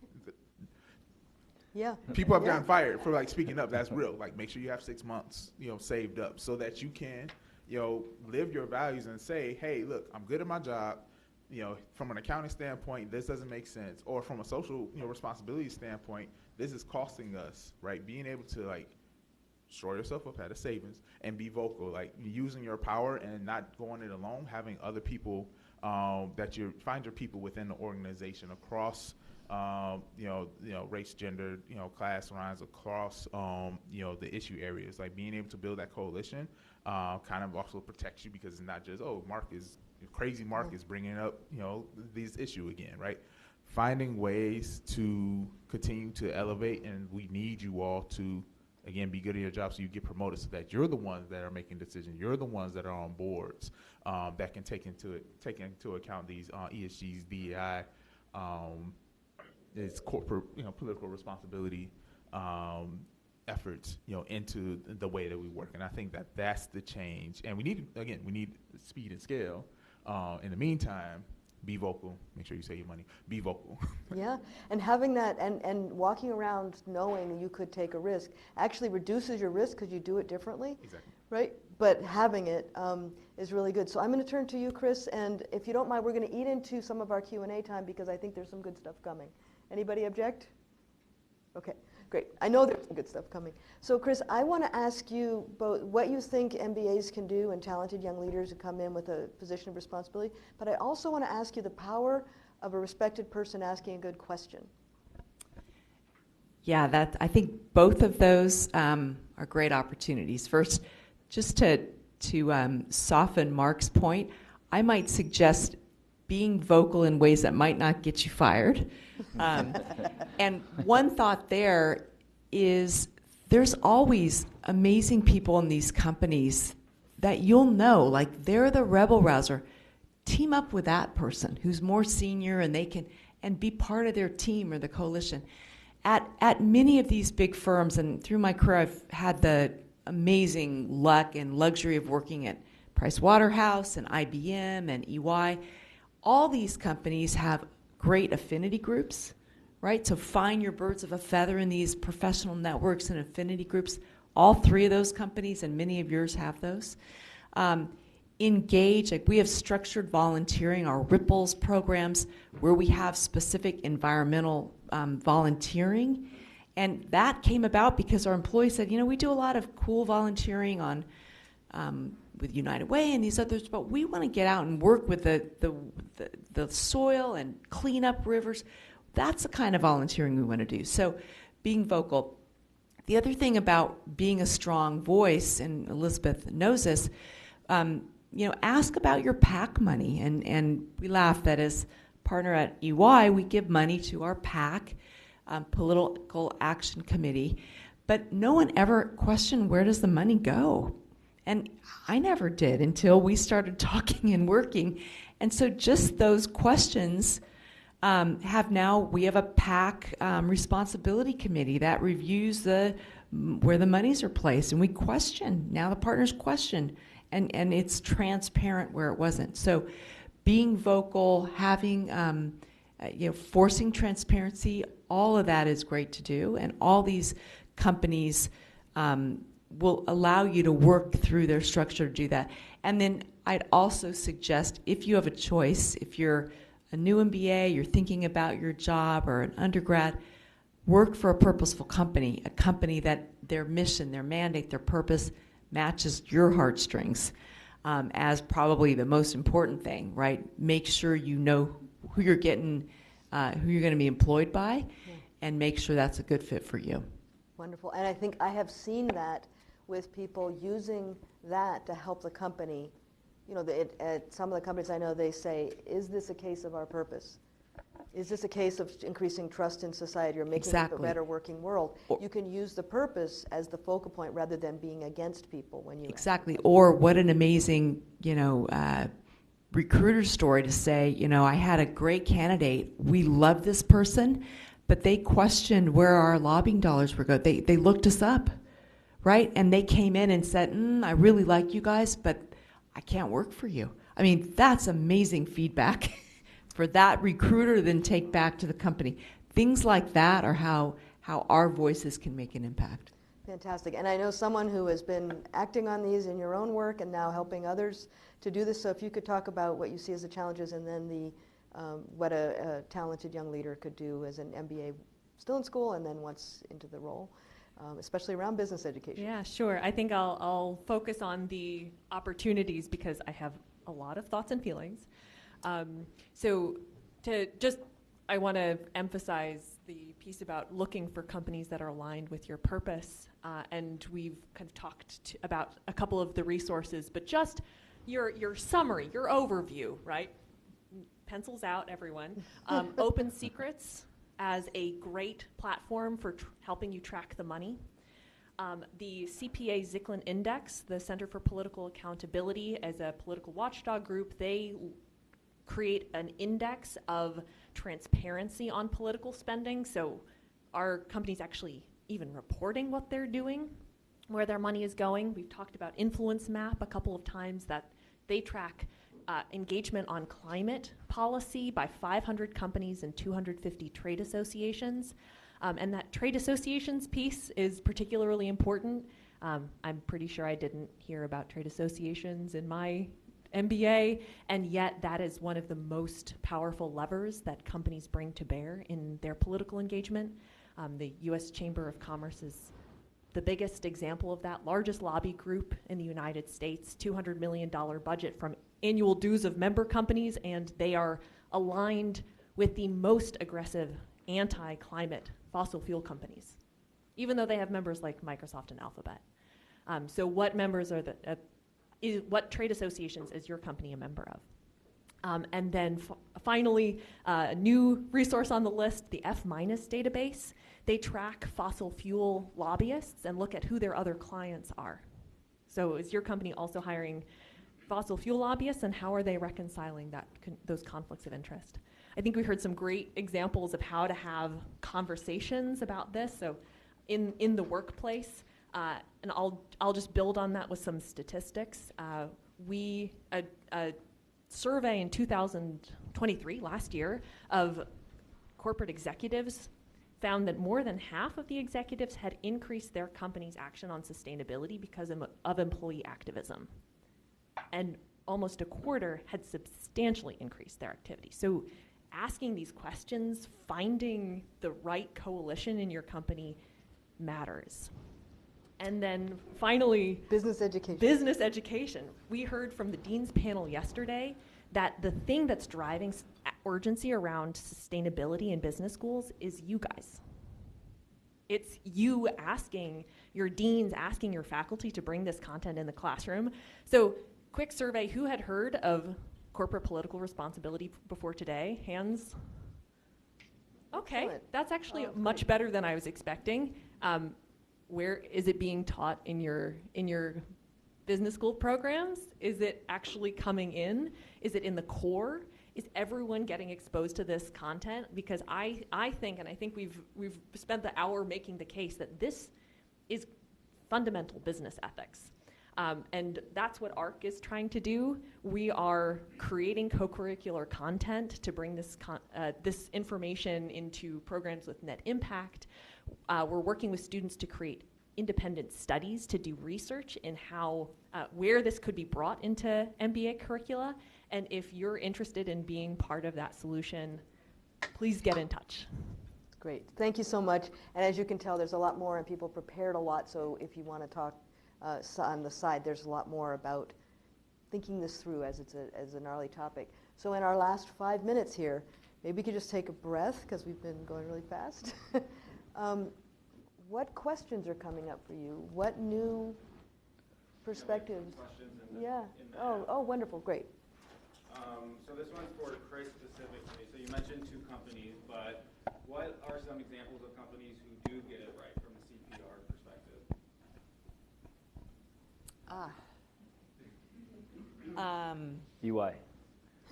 Yeah. People have gotten fired for speaking up. That's real. Make sure you have 6 months, saved up so that you can, live your values and say, hey, look, I'm good at my job. From an accounting standpoint, this doesn't make sense. Or from a social, responsibility standpoint, this is costing us, right? Being able to shore yourself up at a savings and be vocal, using your power and not going it alone, having other people that you find your people within the organization across, race, gender, class lines, across, the issue areas. Being able to build that coalition kind of also protects you because it's not just, crazy Mark is bringing up, this issue again, right? Finding ways to continue to elevate, and we need you all to, again, be good at your job so you get promoted so that you're the ones that are making decisions. You're the ones that are on boards that can take into account these ESGs, DEI, its corporate, political responsibility efforts, into the way that we work. And I think that that's the change. And we need speed and scale. In the meantime, be vocal. Make sure you save your money. Be vocal. Yeah, and having that and walking around knowing you could take a risk actually reduces your risk because you do it differently. Exactly. Right? But having it is really good. So I'm going to turn to you, Chris, and if you don't mind, we're going to eat into some of our Q&A time because I think there's some good stuff coming. Anybody object? Okay, great. I know there's some good stuff coming. So Chris, I want to ask you both what you think MBAs can do and talented young leaders who come in with a position of responsibility, but I also want to ask you the power of a respected person asking a good question. Yeah, I think both of those are great opportunities. First, just to soften Mark's point, I might suggest being vocal in ways that might not get you fired. And one thought there is there's always amazing people in these companies that you'll know, they're the rebel rouser. Team up with that person who's more senior and they can be part of their team or the coalition. At many of these big firms, and through my career, I've had the amazing luck and luxury of working at Price Waterhouse and IBM and EY. All these companies have great affinity groups, right? So find your birds of a feather in these professional networks and affinity groups. All three of those companies and many of yours have those. engage, like we have structured volunteering, our Ripples programs, where we have specific environmental volunteering. And that came about because our employees said, we do a lot of cool volunteering on with United Way and these others, but we want to get out and work with the soil and clean up rivers. That's the kind of volunteering we want to do. So being vocal. The other thing about being a strong voice, and Elizabeth knows this, ask about your PAC money. And we laugh that as partner at EY, we give money to our PAC, Political Action Committee, but no one ever questioned, where does the money go? And I never did until we started talking and working. And so just those questions we have a PAC responsibility committee that reviews where the monies are placed, and we question. Now the partners question, and it's transparent where it wasn't. So being vocal, having, forcing transparency, all of that is great to do, and all these companies will allow you to work through their structure to do that. And then I'd also suggest, if you have a choice, if you're a new MBA, you're thinking about your job, or an undergrad, work for a purposeful company, a company that their mission, their mandate, their purpose matches your heartstrings as probably the most important thing, right? Make sure you know who you're getting, who you're going to be employed by, and make sure that's a good fit for you. Wonderful. And I think I have seen that with people using that to help the company. At some of the companies I know, they say, is this a case of our purpose? Is this a case of increasing trust in society or making it a better working world? You can use the purpose as the focal point rather than being against people when you Exactly. Or what an amazing, recruiter story to say, I had a great candidate. We love this person, but they questioned where our lobbying dollars were going. They looked us up, right? And they came in and said, I really like you guys, but I can't work for you. I mean, that's amazing feedback for that recruiter to then take back to the company. Things like that are how our voices can make an impact. Fantastic. And I know someone who has been acting on these in your own work and now helping others to do this. So if you could talk about what you see as the challenges, and then what a talented young leader could do as an MBA still in school and then once into the role. Especially around business education. Yeah, sure. I think I'll focus on the opportunities because I have a lot of thoughts and feelings. I want to emphasize the piece about looking for companies that are aligned with your purpose. And we've kind of talked about a couple of the resources, but just your summary, your overview, right? Pencils out, everyone. Open Secrets as a great platform for helping you track the money. The CPA-Zicklin Index, the Center for Political Accountability, as a political watchdog group, they create an index of transparency on political spending. So are companies actually even reporting what they're doing, where their money is going? We've talked about Influence Map a couple of times, that they track engagement on climate policy by 500 companies and 250 trade associations. And that trade associations piece is particularly important. I'm pretty sure I didn't hear about trade associations in my MBA, and yet that is one of the most powerful levers that companies bring to bear in their political engagement. The U.S. Chamber of Commerce is the biggest example of that, largest lobby group in the United States, $200 million budget from annual dues of member companies, and they are aligned with the most aggressive anti-climate fossil fuel companies, even though they have members like Microsoft and Alphabet. So what members are what trade associations is your company a member of? And then finally, a new resource on the list, the F- database. They track fossil fuel lobbyists and look at who their other clients are. So is your company also hiring fossil fuel lobbyists, and how are they reconciling those conflicts of interest? I think we heard some great examples of how to have conversations about this. So in the workplace, and I'll just build on that with some statistics. A survey in 2023, last year, of corporate executives found that more than half of the executives had increased their company's action on sustainability because of employee activism. And almost a quarter had substantially increased their activity. So asking these questions, finding the right coalition in your company matters. And then finally, Business education. business education. We heard from the Dean's panel yesterday that the thing that's driving urgency around sustainability in business schools is you guys. It's you asking your deans, asking your faculty to bring this content in the classroom. So, quick survey, who had heard of corporate political responsibility before today? Hands? Okay, Excellent. that's actually Oh, much better than I was expecting. Where is it being taught in your business school programs? Is it actually coming in? Is it in the core? Is everyone getting exposed to this content? Because I think, and I think we've spent the hour making the case that this is fundamental business ethics. And that's what ARC is trying to do. We are creating co-curricular content to bring this information into programs with net impact. We're working with students to create independent studies to do research in how, where this could be brought into MBA curricula. And if you're interested in being part of that solution, please get in touch. Great. Thank you so much. And as you can tell, there's a lot more, and people prepared a lot. So if you want to talk on the side, there's a lot more about thinking this through as a gnarly topic. So in our last 5 minutes here, maybe we could just take a breath because we've been going really fast. What questions are coming up for you? What new perspectives? Questions Yeah. in the Oh, wonderful. Great. So this one's for Chris specifically. So you mentioned 2 companies, but what are some examples of companies who do get it right from the CPR perspective? EY.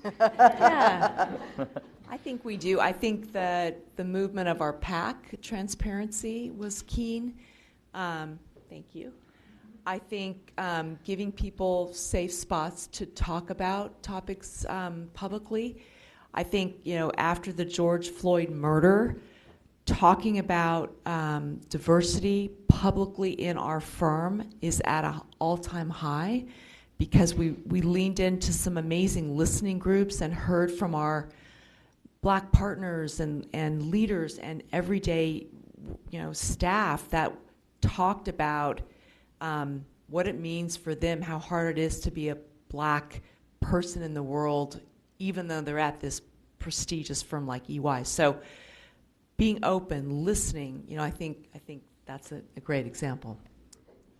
Yeah, I think we do. I think that the movement of our PAC transparency was keen. Thank you. I think giving people safe spots to talk about topics publicly. I think, after the George Floyd murder, talking about diversity publicly in our firm is at an all-time high, because we leaned into some amazing listening groups and heard from our Black partners and leaders and everyday staff that talked about what it means for them, how hard it is to be a Black person in the world, even though they're at this prestigious firm like EY. So being open, listening, I think that's a great example.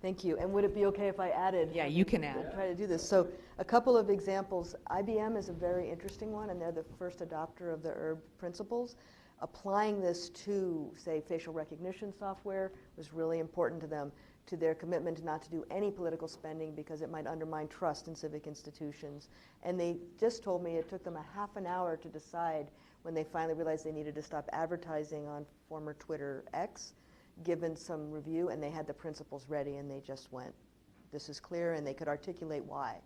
Thank you. And would it be okay if I added? Yeah, you can add. Try to do this. So a couple of examples. IBM is a very interesting one, and they're the first adopter of the ERB principles. Applying this to, say, facial recognition software was really important to them, to their commitment not to do any political spending because it might undermine trust in civic institutions. And they just told me it took them a half an hour to decide when they finally realized they needed to stop advertising on former Twitter X, given some review, and they had the principles ready, and they just went, this is clear, and they could articulate why.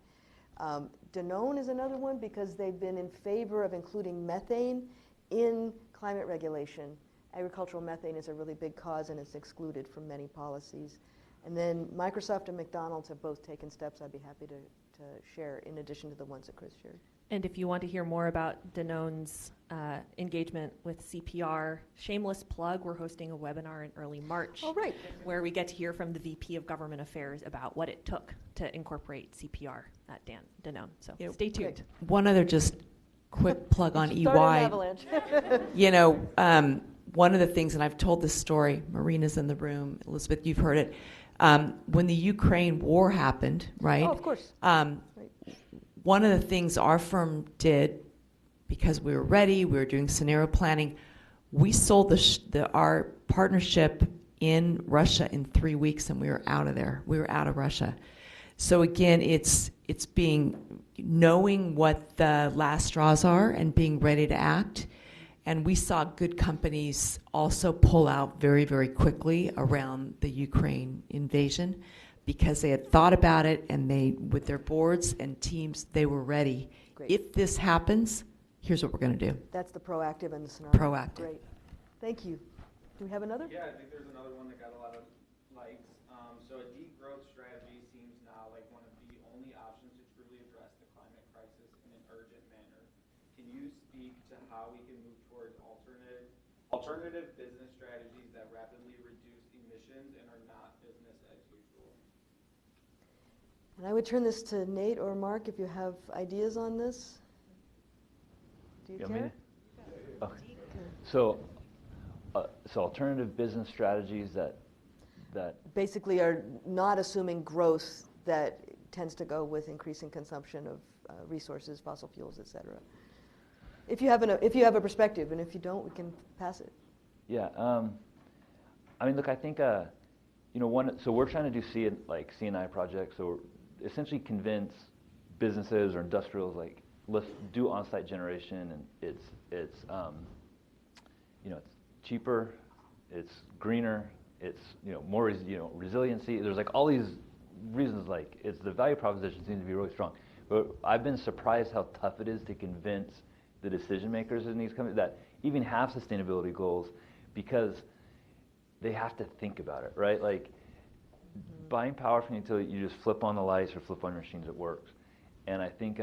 Danone is another one because they've been in favor of including methane in climate regulation. Agricultural methane is a really big cause, and it's excluded from many policies. And then Microsoft and McDonald's have both taken steps I'd be happy to share in addition to the ones that Chris shared. And if you want to hear more about Danone's engagement with CPR, shameless plug, we're hosting a webinar in early March. Oh, right. Where we get to hear from the VP of Government Affairs about what it took to incorporate CPR at Danone. So stay tuned. Great. One other just quick plug on Start an EY. avalanche. One of the things, and I've told this story, Marina's in the room, Elizabeth, you've heard it. When the Ukraine war happened, right? Oh, of course. One of the things our firm did, because we were ready, we were doing scenario planning, we sold our partnership in Russia in 3 weeks, and we were out of there. We were out of Russia. So again, it's knowing what the last straws are and being ready to act. And we saw good companies also pull out very, very quickly around the Ukraine invasion, because they had thought about it, and they, with their boards and teams, they were ready. Great. If this happens, here's what we're going to do. That's the proactive and the scenario. Proactive. Great. Thank you. Do we have another? Yeah, I think there's another one that got a lot of likes. So a deep growth strategy seems now like one of the only options to truly address the climate can you speak to how we can move towards alternative business strategies that rapidly reduce emissions and are not business as usual? And I would turn this to Nate or Mark if you have ideas on this. Do you You want me care? to- Okay. So alternative business strategies that Basically are not assuming growth that tends to go with increasing consumption of resources, fossil fuels, et cetera. If you have a perspective, and if you don't, we can pass it. Yeah, I mean, look, I think so we're trying to do C&I projects, so we're essentially convince businesses or industrials let's do on-site generation, and it's it's cheaper, it's greener, it's more resiliency. There's all these reasons, it's the value proposition seems to be really strong. But I've been surprised how tough it is to convince the decision makers in these companies that even have sustainability goals, because they have to think about it, right? Buying power from the utility, you just flip on the lights or flip on your machines, it works. And I think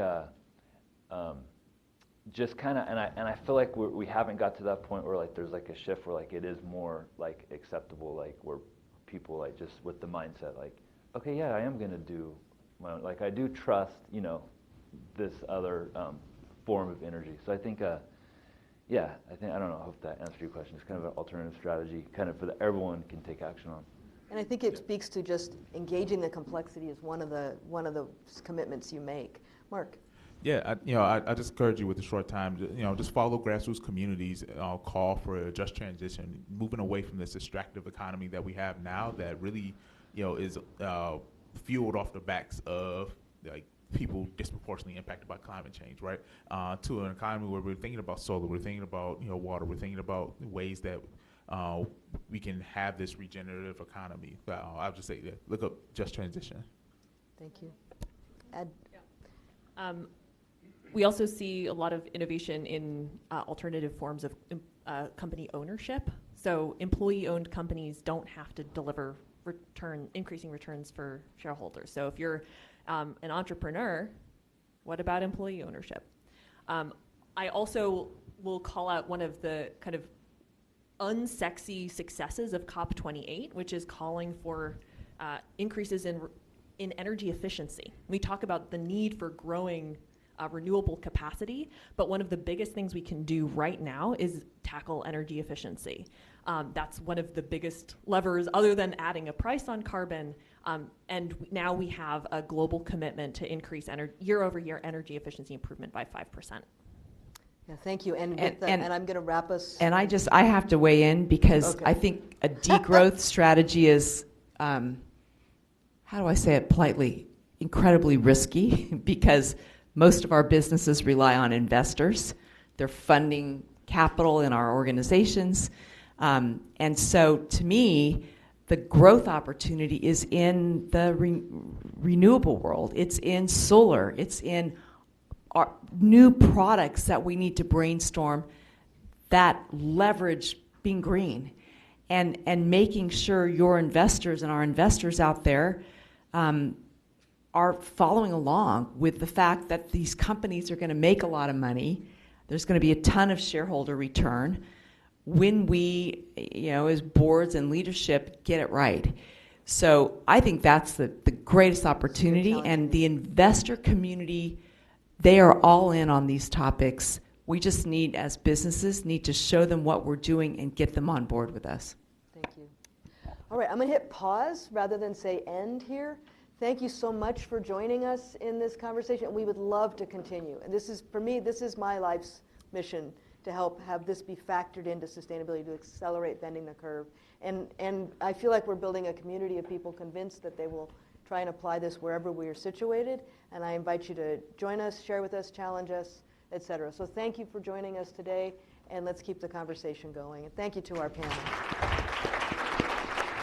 just kind of, and I feel like we haven't got to that point where there's a shift where it is more acceptable, where people just with the mindset okay, yeah, I am gonna do my own, I do trust this other form of energy. So I think I don't know, I hope that answered your question. It's kind of an alternative strategy, kind of that everyone can take action on. And I think it speaks to just engaging the complexity as one of the commitments you make. Mark. Yeah, I just encourage you with the short time, just follow grassroots communities, call for a just transition, moving away from this extractive economy that we have now that really, is fueled off the backs of people disproportionately impacted by climate change, right? To an economy where we're thinking about solar, we're thinking about water, we're thinking about ways that we can have this regenerative economy. I'll just say that. Look up Just Transition. Thank you. Ed. We also see a lot of innovation in alternative forms of company ownership. So employee-owned companies don't have to deliver increasing returns for shareholders. So if you're an entrepreneur, what about employee ownership? I also will call out one of the kind of unsexy successes of COP28, which is calling for increases in energy efficiency. We talk about the need for growing renewable capacity, but one of the biggest things we can do right now is tackle energy efficiency. That's one of the biggest levers, other than adding a price on carbon, and now we have a global commitment to increase year-over-year energy efficiency improvement by 5%. Yeah, thank you. And I'm going to wrap us. And I have to weigh in because Okay. I think a degrowth strategy is, how do I say it politely, incredibly risky because most of our businesses rely on investors. They're funding capital in our organizations. And so to me, the growth opportunity is in the renewable world. It's in solar. It's in our new products that we need to brainstorm that leverage being green and making sure your investors and our investors out there are following along with the fact that these companies are going to make a lot of money. There's going to be a ton of shareholder return when we, as boards and leadership, get it right. So I think that's the greatest opportunity, and the investor community, they are all in on these topics. We just need, as businesses, to show them what we're doing and get them on board with us. Thank you. All right, I'm going to hit pause rather than say end here. Thank you so much for joining us in this conversation. We would love to continue. And this is, for me, this is my life's mission, to help have this be factored into sustainability, to accelerate bending the curve. And I feel like we're building a community of people convinced that they will try and apply this wherever we are situated. And I invite you to join us, share with us, challenge us, et cetera. So thank you for joining us today, and let's keep the conversation going. And thank you to our panel.